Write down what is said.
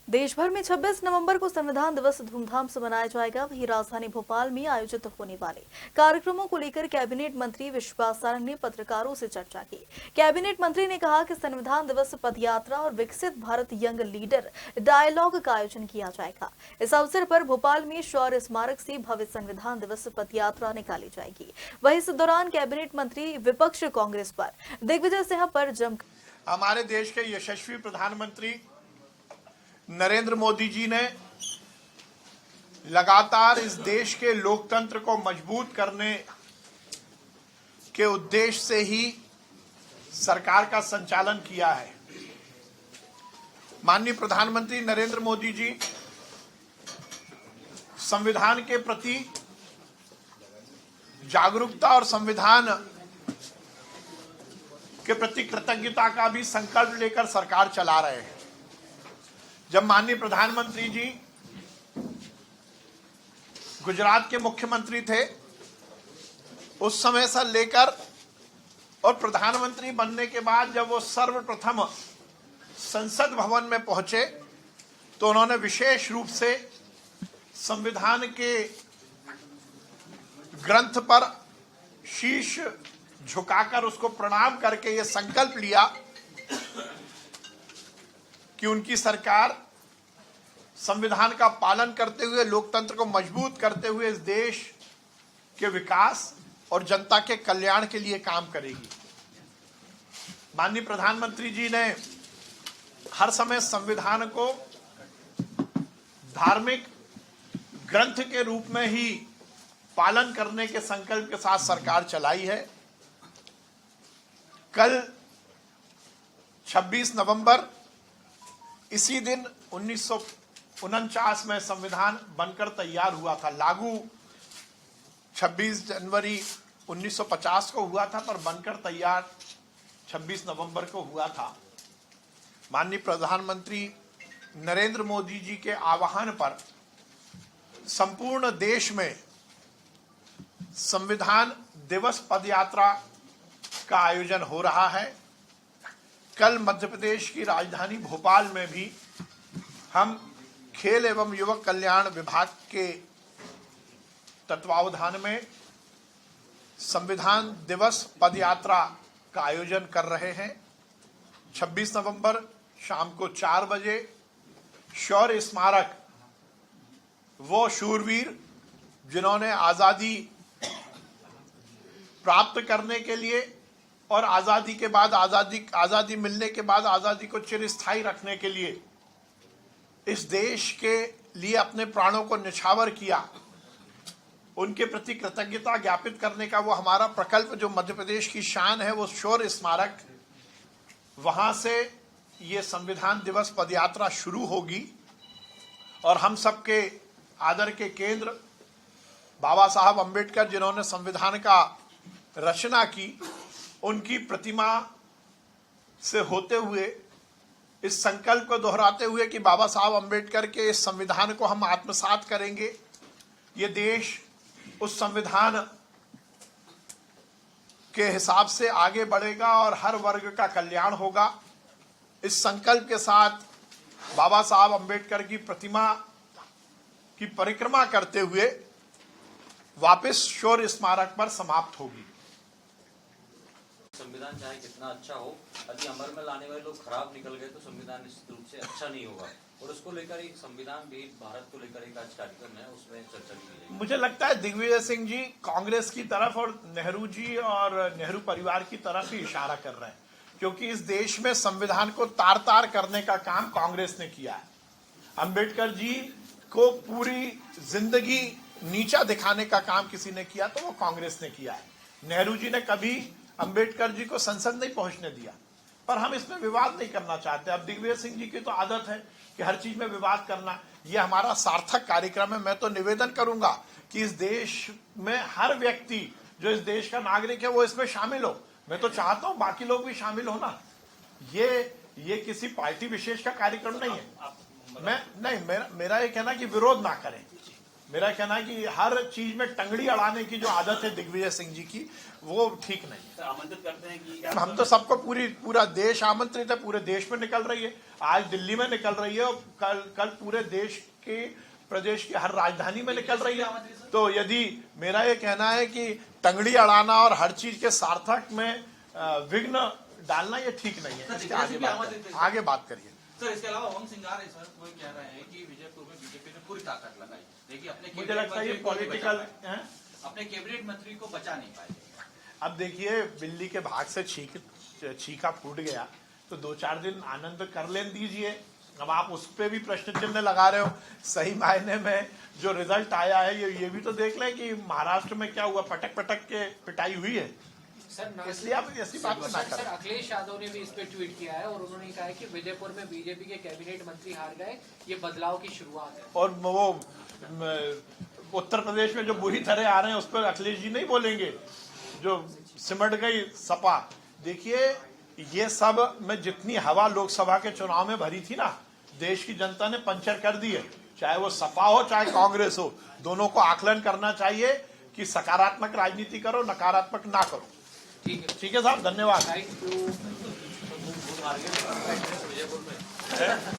देश भर में 26 नवंबर को संविधान दिवस धूमधाम से मनाया जाएगा। वहीं राजधानी भोपाल में आयोजित होने वाले कार्यक्रमों को लेकर कैबिनेट मंत्री विश्वास सारंग ने पत्रकारों से चर्चा की। कैबिनेट मंत्री ने कहा कि संविधान दिवस पदयात्रा और विकसित भारत यंग लीडर डायलॉग का आयोजन किया जाएगा। इस अवसर पर भोपाल में शौर्य स्मारक से भव्य संविधान दिवस पदयात्रा निकाली जाएगी। वहीं इस दौरान कैबिनेट मंत्री विपक्ष कांग्रेस पर दिग्विजय सिंह पर जमकर हमारे देश के यशस्वी प्रधानमंत्री नरेंद्र मोदी जी ने लगातार इस देश के लोकतंत्र को मजबूत करने के उद्देश्य से ही सरकार का संचालन किया है। माननीय प्रधानमंत्री नरेंद्र मोदी जी संविधान के प्रति जागरूकता और संविधान के प्रति कृतज्ञता का भी संकल्प लेकर सरकार चला रहे हैं। जब माननीय प्रधानमंत्री जी गुजरात के मुख्यमंत्री थे, उस समय से लेकर और प्रधानमंत्री बनने के बाद जब वो सर्वप्रथम संसद भवन में पहुंचे तो उन्होंने विशेष रूप से संविधान के ग्रंथ पर शीश झुकाकर उसको प्रणाम करके ये संकल्प लिया कि उनकी सरकार संविधान का पालन करते हुए लोकतंत्र को मजबूत करते हुए इस देश के विकास और जनता के कल्याण के लिए काम करेगी। माननीय प्रधानमंत्री जी ने हर समय संविधान को धार्मिक ग्रंथ के रूप में ही पालन करने के संकल्प के साथ सरकार चलाई है। कल 26 नवंबर इसी दिन 1949 में संविधान बनकर तैयार हुआ था। लागू 26 जनवरी 1950 को हुआ था, पर बनकर तैयार 26 नवंबर को हुआ था। माननीय प्रधानमंत्री नरेंद्र मोदी जी के आह्वान पर संपूर्ण देश में संविधान दिवस पदयात्रा का आयोजन हो रहा है। कल मध्य प्रदेश की राजधानी भोपाल में भी हम खेल एवं युवक कल्याण विभाग के तत्वावधान में संविधान दिवस पदयात्रा का आयोजन कर रहे हैं। 26 नवंबर शाम को 4 बजे शौर्य स्मारक, वो शूरवीर जिन्होंने आजादी प्राप्त करने के लिए और आजादी के बाद आजादी मिलने के बाद आजादी को चिरस्थायी रखने के लिए इस देश के लिए अपने प्राणों को न्यौछावर किया, उनके प्रति कृतज्ञता ज्ञापित करने का वो हमारा प्रकल्प जो मध्य प्रदेश की शान है, वो शौर्य स्मारक, वहां से ये संविधान दिवस पदयात्रा शुरू होगी और हम सबके आदर के केंद्र बाबा साहब अम्बेडकर जिन्होंने संविधान का रचना की, उनकी प्रतिमा से होते हुए इस संकल्प को दोहराते हुए कि बाबा साहब अम्बेडकर के इस संविधान को हम आत्मसात करेंगे, ये देश उस संविधान के हिसाब से आगे बढ़ेगा और हर वर्ग का कल्याण होगा। इस संकल्प के साथ बाबा साहब अम्बेडकर की प्रतिमा की परिक्रमा करते हुए वापस शौर्य स्मारक पर समाप्त होगी। संविधान चाहे कितना अच्छा हो, यदि अमल में लाने वाले लोग खराब निकल गए तो संविधान निश्चित रूप से अच्छा नहीं होगा। और उसको लेकर एक संविधान भी भारत को लेकर एक आज कार्यक्रम है, उसमें चर्चा की जाएगी। मुझे लगता है दिग्विजय सिंह जी कांग्रेस की तरफ और नेहरू जी और नेहरू परिवार की तरफ ही इशारा कर रहे हैं, क्योंकि इस देश में संविधान को तार तार करने का काम कांग्रेस ने किया है। अम्बेडकर जी को पूरी जिंदगी नीचा दिखाने का काम किसी ने किया तो वो कांग्रेस ने किया है। नेहरू जी ने कभी अंबेडकर जी को संसद नहीं पहुंचने दिया, पर हम इसमें विवाद नहीं करना चाहते। अब दिग्विजय सिंह जी की तो आदत है कि हर चीज में विवाद करना, ये हमारा सार्थक कार्यक्रम है। मैं तो निवेदन करूंगा कि इस देश में हर व्यक्ति जो इस देश का नागरिक है वो इसमें शामिल हो। मैं तो चाहता हूं बाकी लोग भी शामिल हो ना। ये किसी पार्टी विशेष का कार्यक्रम नहीं है। मेरा ये कहना कि विरोध ना करें। मेरा कहना है कि हर चीज में टंगड़ी अड़ाने की जो आदत है दिग्विजय सिंह जी की, वो ठीक नहीं है। सर, आमंत्रित करते हैं कि हम तो सबको पूरा देश आमंत्रित है, पूरे देश में निकल रही है, आज दिल्ली में निकल रही है और कल पूरे देश के प्रदेश की हर राजधानी में निकल रही है। तो यदि मेरा ये कहना है कि टंगड़ी अड़ाना और हर चीज के सार्थक में विघ्न डालना ये ठीक नहीं है। इसके आगे बात करिए। सर, इसके अलावा ओम सिंगार है सर, वो कह रहे हैं कि विजयपुर में बीजेपी ने पूरी ताकत लगाई, देखिए अपने मुझे लगता है ये पॉलिटिकल है, अपने कैबिनेट मंत्री को बचा नहीं पाए। अब देखिए, बिल्ली के भाग से छीका फूट गया तो 2-4 दिन आनंद कर लेने दीजिए। अब आप उस पे भी प्रश्न चिन्ह लगा रहे हो। सही मायने में जो रिजल्ट आया है ये भी तो देख लें कि महाराष्ट्र में क्या हुआ, पटक के पिटाई हुई है। इसलिए आप ऐसी बात ना सर, करें। अखिलेश यादव ने भी इस पे ट्वीट किया है और उन्होंने कहा है कि विजयपुर में बीजेपी के कैबिनेट मंत्री हार गए, ये बदलाव की शुरुआत है। और वो उत्तर प्रदेश में जो बुरी तरह आ रहे हैं उस पर अखिलेश जी नहीं बोलेंगे, जो सिमट गई सपा। देखिए, ये सब में जितनी हवा लोकसभा के चुनाव में भरी थी ना, देश की जनता ने पंचर कर दी है। चाहे वो सपा हो चाहे कांग्रेस हो, दोनों को आकलन करना चाहिए कि सकारात्मक राजनीति करो, नकारात्मक ना करो। ठीक है साहब, धन्यवाद। Thank you. विजयपुर में